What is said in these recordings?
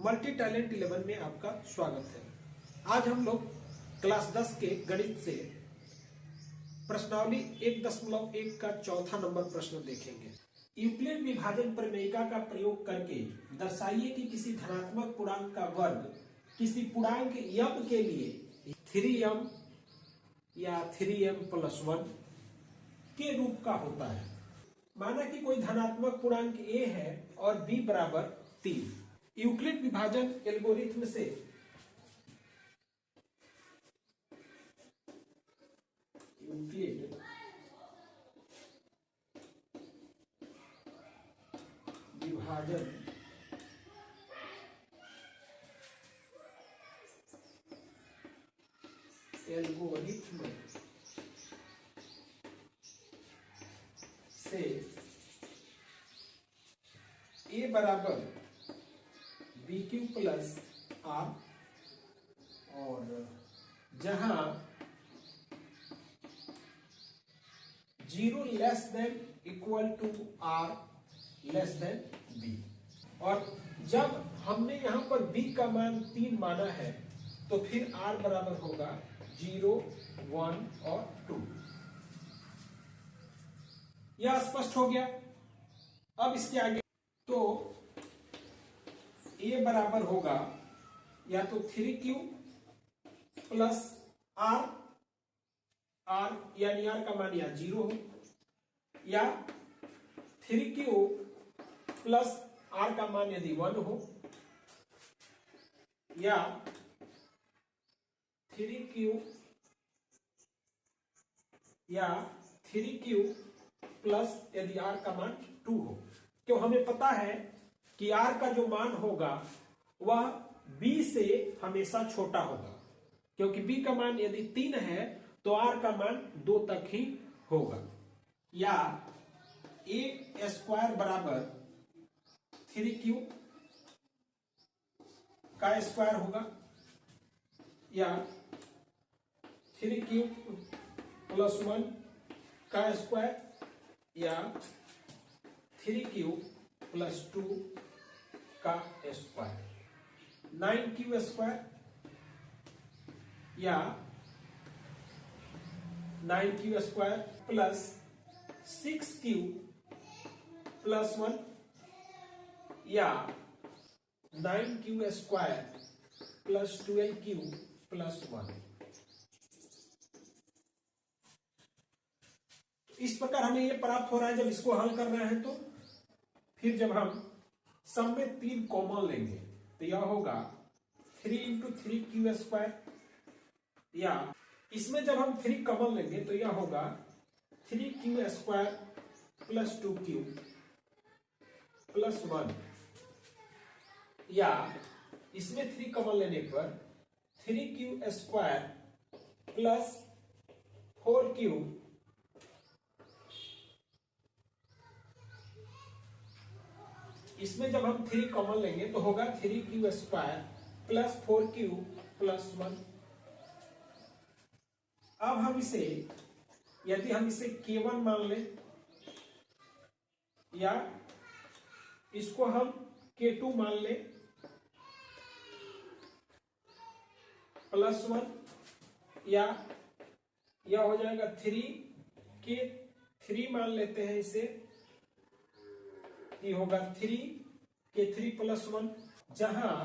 Multi talent 11 में आपका स्वागत है। आज हम लोग क्लास 10 के गणित से प्रश्नावली 1.1 का चौथा नंबर प्रश्न देखेंगे। यूक्लिड विभाजन प्रमेयिका का प्रयोग करके दर्शाइए कि किसी धनात्मक पूर्णांक का वर्ग किसी पूर्णांक m के लिए 3m या 3m+1 के रूप का होता है। माना कि कोई धनात्मक पूर्णांक a है और b बराबर 3। यूक्लिड विभाजन एल्गोरिथ्म से यूक्लिड विभाजन एल्गोरिथ्म से a बराबर BQ प्लस R और जहां 0 less than equal to R less than B। और जब हमने यहां पर B का मान 3 माना है तो फिर R बराबर होगा 0, 1 और 2। यह स्पष्ट हो गया। अब इसके आगे तो a बराबर होगा या तो 3q प्लस r, यानी r का मान या 0 हो, या 3q प्लस r का मान यदि 1 हो, या 3q प्लस यदि r का मान 2 हो। क्यों? हमें पता है कि r का जो मान होगा वह b से हमेशा छोटा होगा, क्योंकि b का मान यदि 3 है तो r का मान 2 तक ही होगा। या a स्क्वायर बराबर 3q का स्क्वायर होगा, या 3q प्लस 1 का स्क्वायर, या 3q प्लस 2 का स्क्वायर, 9q स्क्वायर, या 9q square plus 6q plus 1, या 9q square plus 12q plus 1। इस प्रकार हमें यह प्राप्त हो रहा है। जब इसको हल कर रहे हैं तो फिर जब हम सम में 3 कॉमन लेंगे तो यह होगा 3 × 3q स्क्वायर, या इसमें जब हम 3 कॉमन लेंगे तो यह होगा 3q square plus 2q plus 1, या इसमें 3 कॉमन लेने पर 3q स्क्वायर प्लस 4q इसमें जब हम 3 कॉमन लेंगे तो होगा 3q square plus 4q plus 1। अब हम इसे यदि हम इसे k1 मान लें, या इसको हम k2 मान लें प्लस 1, या यह हो जाएगा 3k3 मान लेते हैं इसे, ये होगा 3k3 प्लस 1, जहां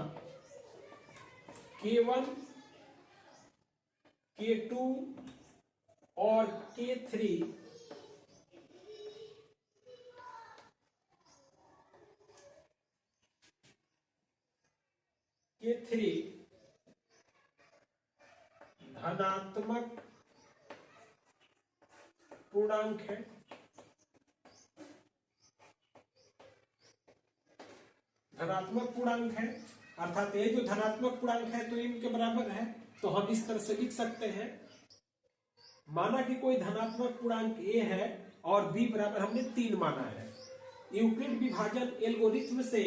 k1, k2 और k3 धनात्मक पूर्णांक है। धनात्मक पूर्णांक है अर्थात ये जो धनात्मक पूर्णांक है तो इनके बराबर है। तो हम इस तरह से लिख सकते हैं, माना कि कोई धनात्मक पूर्णांक a है और b बराबर हमने 3 माना है। यूक्लिड विभाजन एल्गोरिथ्म से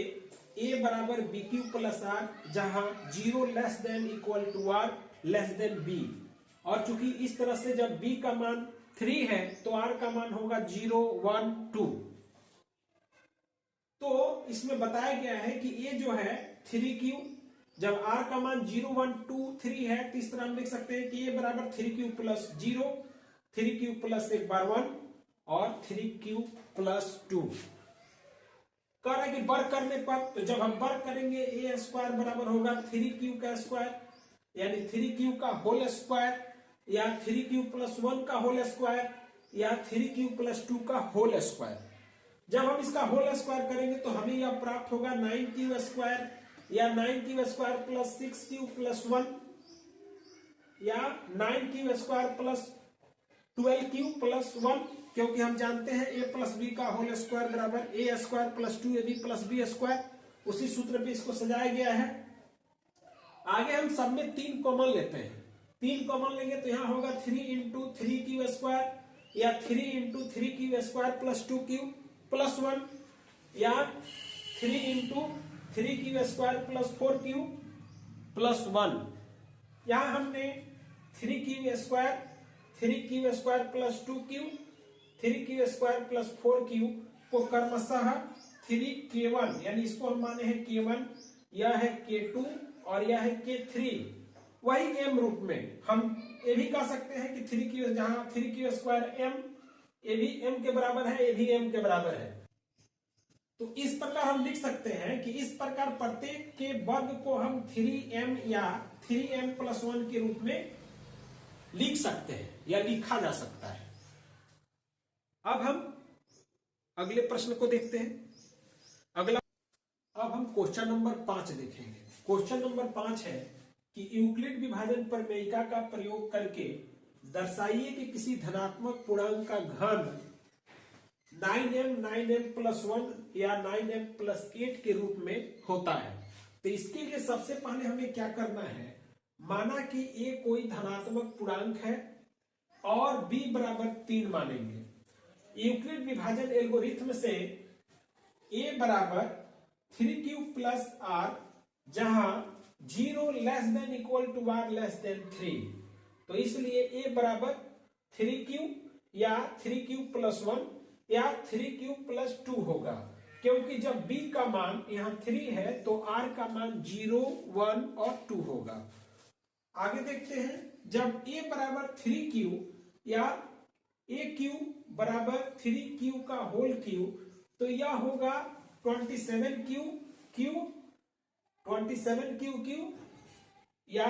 a बराबर BQ प्लस R, जहां 0 less than equal to R less than B, और चूंकि इस तरह से जब b का मान 3 है तो R का मान होगा 0, 1, 2। तो इसमें बताया गया है कि ये जो है 3q। जब r का मान 0 1 2 3 है तो इस तरह हम लिख सकते हैं कि a बराबर 3q प्लस 0, 3q प्लस एक बार 1 और 3q प्लस 2। कह रहा है कि वर्ग करने पर, तो जब हम वर्ग करेंगे a स्क्वायर बराबर होगा 3q का स्क्वायर, यानी 3q का होल स्क्वायर, या 3q प्लस 1 का होल स्क्वायर, या 3q प्लस 2 का होल स्क्वायर। जब हम इसका होल स्क्वायर करेंगे तो हमें यह प्राप्त होगा 9q स्क्वायर, या 9q square plus 6q plus 1, या 9q square plus 12q plus 1, क्योंकि हम जानते हैं a प्लस बी का होल स्क्वायर बराबर a square plus 2ab plus B square. उसी सूत्र पे इसको सजाया गया है। आगे हम सब में 3 कॉमन लेते हैं। 3 कॉमन लेंगे तो यहां होगा 3 इंटू 3q स्क्वायर, या 3 into 3q square plus 2q plus 1, या 3 into 3q square plus 4q plus 1। यहां हमने 3q square plus 2q, 3q square plus 4q को क्रमशः 3k1, यानी इसको हम माने हैं k1, यह है k2 और यह है k3। वही m रूप में हम ये भी कह सकते हैं कि 3q, जहां 3q स्क्वायर m, ये भी m के बराबर है, ये भी m के बराबर है। तो इस प्रकार हम लिख सकते हैं कि इस प्रकार प्रत्येक के वर्ग को हम 3m या 3m प्लस 1 के रूप में लिख सकते हैं या लिखा जा सकता है। अब हम अगले प्रश्न को देखते हैं। अब हम क्वेश्चन नंबर 5 देखेंगे। क्वेश्चन नंबर 5 है कि यूक्लिड विभाजन प्रमेयिका का प्रयोग करके दर्शाइए कि किसी धनात्मक पूर्णांक का घन 9m प्लस 1 या 9m प्लस 8 के रूप में होता है। तो इसके लिए सबसे पहले हमें क्या करना है, माना कि a कोई धनात्मक पूर्णांक है और b बराबर 3 मानेंगे। यूक्लिड विभाजन एल्गोरिथ्म से a बराबर 3q प्लस r, जहां 0 less than equal to r less than 3, तो इसलिए a बराबर 3q या 3q प्लस 1 या 3q प्लस 2 होगा, क्योंकि जब b का मान यहां 3 है तो r का मान 0 1 और 2 होगा। आगे देखते हैं, जब a बराबर 3q या aq बराबर 3q का होल q, तो यह होगा 27q q, या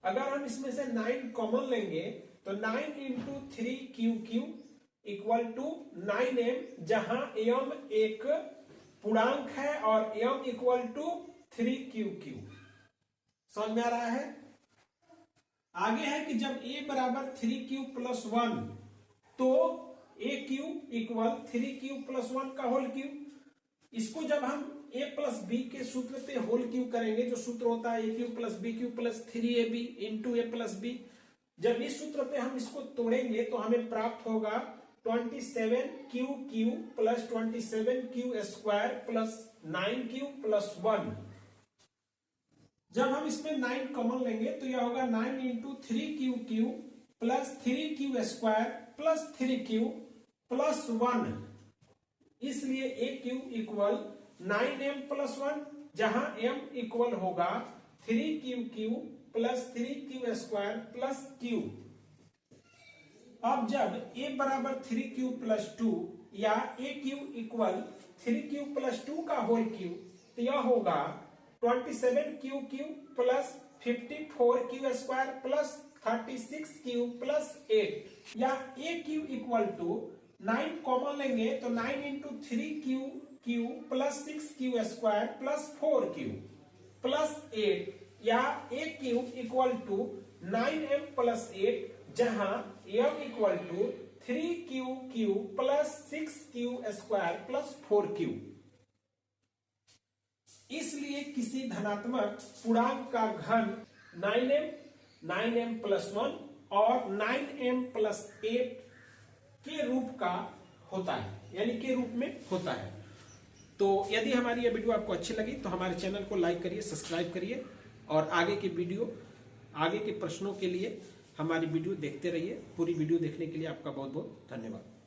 अगर हम इसमें से 9 कॉमन लेंगे तो 9 into 3q equal to 9m, जहां m एक पूर्णांक है और m इक्वल टू 3q। समझ में आ रहा है। आगे है कि जब a बराबर 3q प्लस 1, तो aq इक्वल 3q प्लस 1 का होल क्यूब। इसको जब हम a प्लस बी के सूत्र पे होल क्यूब करेंगे, जो सूत्र होता है a cube plus b cube plus 3ab into a plus B, जब इस सूत्र पे हम इसको तोड़ेंगे तो हमें प्राप्त होगा 27q plus 27q square plus 9q plus 1। जब हम इसमें 9 कॉमन लेंगे तो यह होगा 9 into 3q plus 3q square plus 3q plus 1, इसलिए aq इक्वल 9m प्लस 1, जहां m इक्वल होगा 3q plus 3q square plus q। अब जब a बराबर 3q प्लस 2 या aq इक्वल 3q प्लस 2 का होल क्यूब, तो यह होगा 27q plus 54q square plus 36q plus 8, या aq इक्वल टू 9 कॉमन लेंगे तो 9 into 3q plus 6q square plus 4q plus 8, या aq equal to 9m plus 8, जहां m equal to 3q plus 6q square plus 4q। इसलिए किसी धनात्मक पूर्णांक का घन 9m प्लस 1 और 9m प्लस 8 के रूप का होता है, यानी के रूप में होता है। तो यदि हमारी यह वीडियो आपको अच्छी लगी तो हमारे चैनल को लाइक करिए, सब्सक्राइब करिए, और आगे के प्रश्नों के लिए हमारी वीडियो देखते रहिए। पूरी वीडियो देखने के लिए आपका बहुत बहुत धन्यवाद।